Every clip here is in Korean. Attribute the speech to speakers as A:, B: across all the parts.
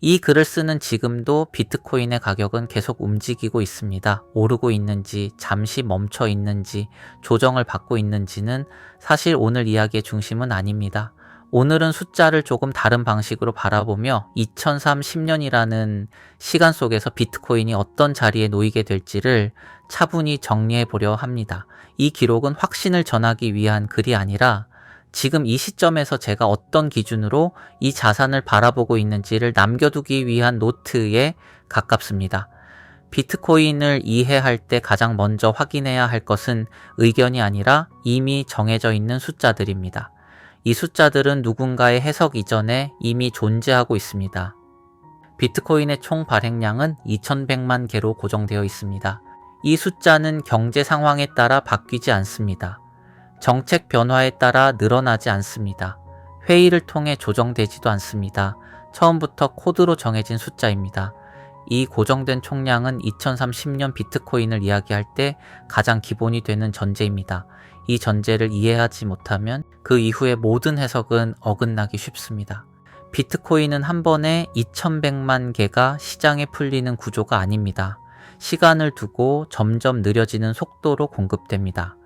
A: 이 글을 쓰는 지금도 비트코인의 가격은 계속 움직이고 있습니다. 오르고 있는지, 잠시 멈춰 있는지, 조정을 받고 있는지는 사실 오늘 이야기의 중심은 아닙니다. 오늘은 숫자를 조금 다른 방식으로 바라보며 2030년이라는 시간 속에서 비트코인이 어떤 자리에 놓이게 될지를 차분히 정리해 보려 합니다. 이 기록은 확신을 전하기 위한 글이 아니라 지금 이 시점에서 제가 어떤 기준으로 이 자산을 바라보고 있는지를 남겨두기 위한 노트에 가깝습니다. 비트코인을 이해할 때 가장 먼저 확인해야 할 것은 의견이 아니라 이미 정해져 있는 숫자들입니다. 이 숫자들은 누군가의 해석 이전에 이미 존재하고 있습니다. 비트코인의 총 발행량은 2100만 개로 고정되어 있습니다. 이 숫자는 경제 상황에 따라 바뀌지 않습니다. 정책 변화에 따라 늘어나지 않습니다. 회의를 통해 조정되지도 않습니다. 처음부터 코드로 정해진 숫자입니다. 이 고정된 총량은 2030년 비트코인을 이야기할 때 가장 기본이 되는 전제입니다. 이 전제를 이해하지 못하면 그 이후의 모든 해석은 어긋나기 쉽습니다. 비트코인은 한 번에 2100만 개가 시장에 풀리는 구조가 아닙니다. 시간을 두고 점점 느려지는 속도로 공급됩니다.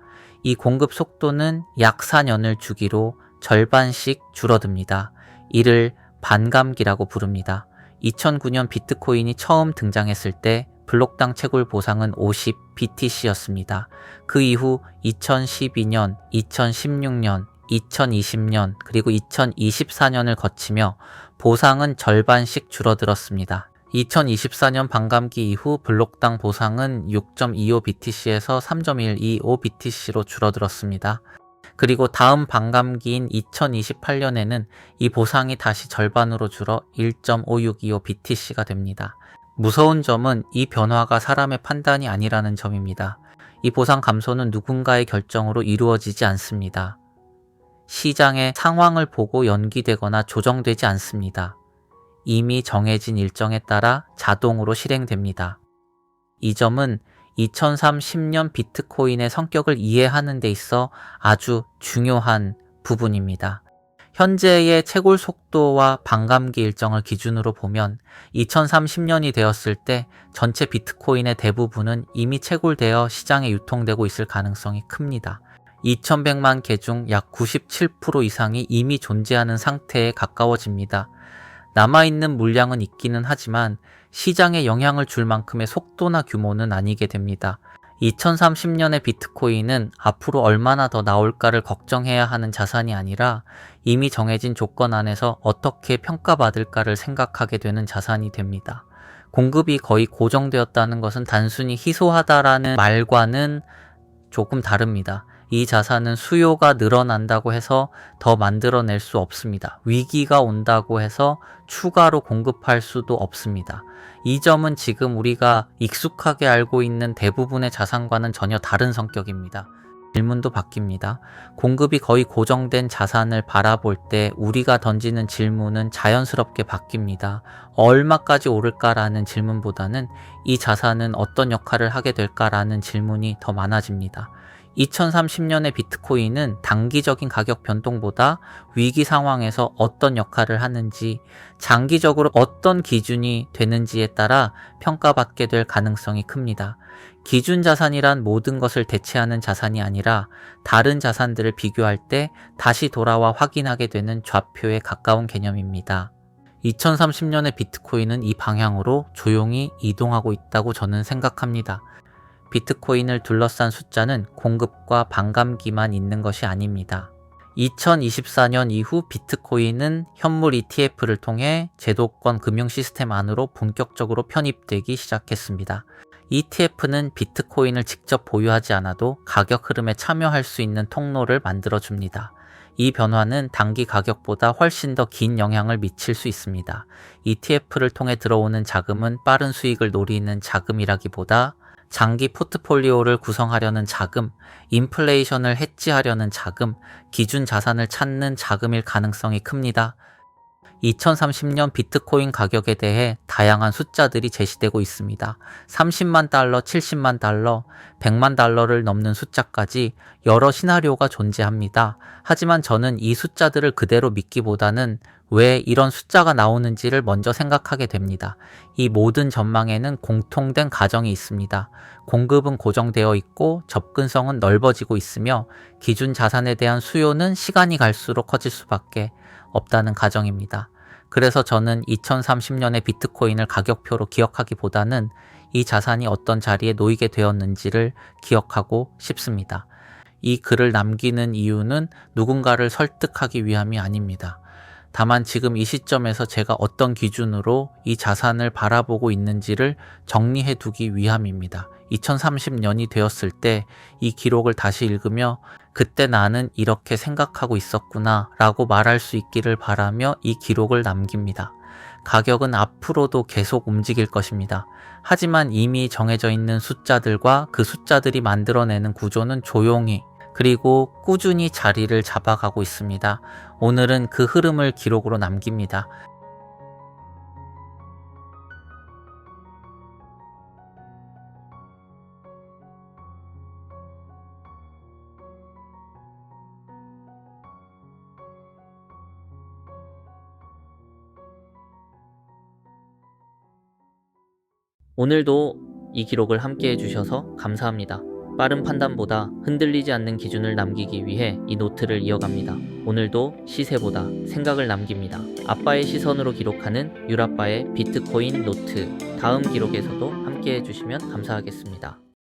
A: 이 공급 속도는 약 4년을 주기로 절반씩 줄어듭니다. 이를 반감기라고 부릅니다. 2009년 비트코인이 처음 등장했을 때 블록당 채굴 보상은 50 BTC였습니다. 그 이후 2012년, 2016년, 2020년, 그리고 2024년을 거치며 보상은 절반씩 줄어들었습니다. 2024년 반감기 이후 블록당 보상은 6.25 BTC에서 3.125 BTC로 줄어들었습니다. 그리고 다음 반감기인 2028년에는 이 보상이 다시 절반으로 줄어 1.5625 BTC가 됩니다. 무서운 점은 이 변화가 사람의 판단이 아니라는 점입니다. 이 보상 감소는 누군가의 결정으로 이루어지지 않습니다. 시장의 상황을 보고 연기되거나 조정되지 않습니다. 이미 정해진 일정에 따라 자동으로 실행됩니다. 이 점은 2030년 비트코인의 성격을 이해하는 데 있어 아주 중요한 부분입니다. 현재의 채굴 속도와 반감기 일정을 기준으로 보면 2030년이 되었을 때 전체 비트코인의 대부분은 이미 채굴되어 시장에 유통되고 있을 가능성이 큽니다. 2100만 개 중 약 97% 이상이 이미 존재하는 상태에 가까워집니다. 남아있는 물량은 있기는 하지만 시장에 영향을 줄 만큼의 속도나 규모는 아니게 됩니다. 2030년의 비트코인은 앞으로 얼마나 더 나올까를 걱정해야 하는 자산이 아니라 이미 정해진 조건 안에서 어떻게 평가받을까를 생각하게 되는 자산이 됩니다. 공급이 거의 고정되었다는 것은 단순히 희소하다라는 말과는 조금 다릅니다. 이 자산은 수요가 늘어난다고 해서 더 만들어낼 수 없습니다. 위기가 온다고 해서 추가로 공급할 수도 없습니다. 이 점은 지금 우리가 익숙하게 알고 있는 대부분의 자산과는 전혀 다른 성격입니다. 질문도 바뀝니다. 공급이 거의 고정된 자산을 바라볼 때 우리가 던지는 질문은 자연스럽게 바뀝니다. 얼마까지 오를까라는 질문보다는 이 자산은 어떤 역할을 하게 될까라는 질문이 더 많아집니다. 2030년의 비트코인은 단기적인 가격 변동보다 위기 상황에서 어떤 역할을 하는지, 장기적으로 어떤 기준이 되는지에 따라 평가받게 될 가능성이 큽니다. 기준 자산이란 모든 것을 대체하는 자산이 아니라 다른 자산들을 비교할 때 다시 돌아와 확인하게 되는 좌표에 가까운 개념입니다. 2030년의 비트코인은 이 방향으로 조용히 이동하고 있다고 저는 생각합니다. 비트코인을 둘러싼 숫자는 공급과 반감기만 있는 것이 아닙니다. 2024년 이후 비트코인은 현물 ETF를 통해 제도권 금융 시스템 안으로 본격적으로 편입되기 시작했습니다. ETF는 비트코인을 직접 보유하지 않아도 가격 흐름에 참여할 수 있는 통로를 만들어줍니다. 이 변화는 단기 가격보다 훨씬 더 긴 영향을 미칠 수 있습니다. ETF를 통해 들어오는 자금은 빠른 수익을 노리는 자금이라기보다 장기 포트폴리오를 구성하려는 자금, 인플레이션을 해지하려는 자금, 기준 자산을 찾는 자금일 가능성이 큽니다. 2030년 비트코인 가격에 대해 다양한 숫자들이 제시되고 있습니다. 30만 달러, 70만 달러, 100만 달러를 넘는 숫자까지 여러 시나리오가 존재합니다. 하지만 저는 이 숫자들을 그대로 믿기보다는 왜 이런 숫자가 나오는지를 먼저 생각하게 됩니다. 이 모든 전망에는 공통된 가정이 있습니다. 공급은 고정되어 있고 접근성은 넓어지고 있으며 기준 자산에 대한 수요는 시간이 갈수록 커질 수밖에 없다는 가정입니다. 그래서 저는 2030년의 비트코인을 가격표로 기억하기보다는 이 자산이 어떤 자리에 놓이게 되었는지를 기억하고 싶습니다. 이 글을 남기는 이유는 누군가를 설득하기 위함이 아닙니다. 다만 지금 이 시점에서 제가 어떤 기준으로 이 자산을 바라보고 있는지를 정리해 두기 위함입니다. 2030년이 되었을 때 이 기록을 다시 읽으며 그때 나는 이렇게 생각하고 있었구나 라고 말할 수 있기를 바라며 이 기록을 남깁니다. 가격은 앞으로도 계속 움직일 것입니다. 하지만 이미 정해져 있는 숫자들과 그 숫자들이 만들어내는 구조는 조용히 그리고 꾸준히 자리를 잡아가고 있습니다. 오늘은 그 흐름을 기록으로 남깁니다. 오늘도 이 기록을 함께 해주셔서 감사합니다. 빠른 판단보다 흔들리지 않는 기준을 남기기 위해 이 노트를 이어갑니다. 오늘도 시세보다 생각을 남깁니다. 아빠의 시선으로 기록하는 율아빠의 비트코인 노트. 다음 기록에서도 함께 해주시면 감사하겠습니다.